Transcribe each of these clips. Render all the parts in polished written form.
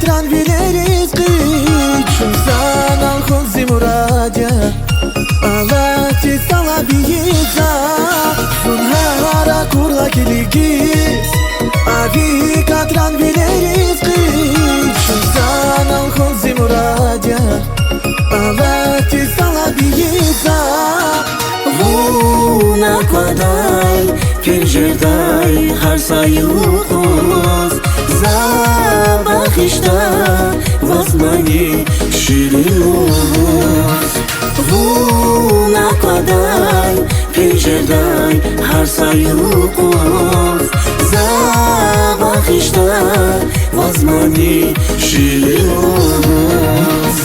قدران بینریز قیچ چون زنان خونزی مرادیا آلاتی سالا بییزا زون هارا کورلا کلیگیز آبی قدران بینریز قیچ چون زنان خونزی مرادیا آلاتی سالا بییزا Vuna kwadaj, penjerdaj, har sayuqoz Zabakhishta, vazmani shirinoz Vuna kwadaj, penjerdaj, har sayuqoz Zabakhishta, vazmani shirinoz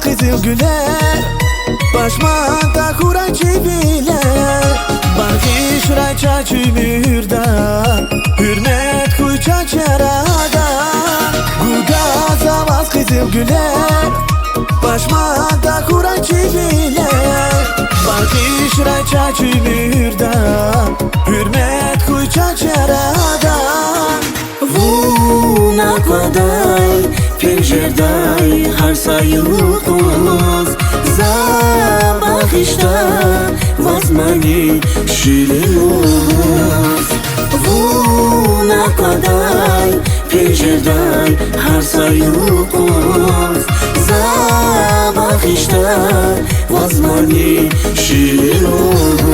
Kızıl güler Başmanta kuray çiviler Barkı şuray çaçümürda Hürmet kuy çaçarada Guda zavaz kızıl güler Başmanta kuray çiviler Barkı şuray çaçümürda Hürmet kuy çaçarada Vuna kwadaj, penjerdaj, har sayuqoz Zabakhishta, vazmani shirinoz Vuna kwadaj, penjerdaj, har sayuqoz Zabakhishta, vazmani shirinoz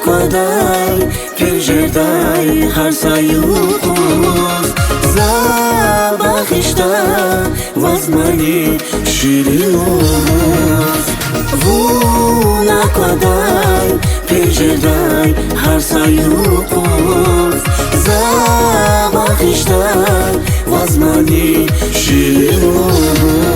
Kwadaj, penjerdaj, har sayuqoz Zabakhishta, vazmani shirinoz Vuna kwadaj, penjerdaj, har sayuqoz Zabakhishta, vazmani shirinoz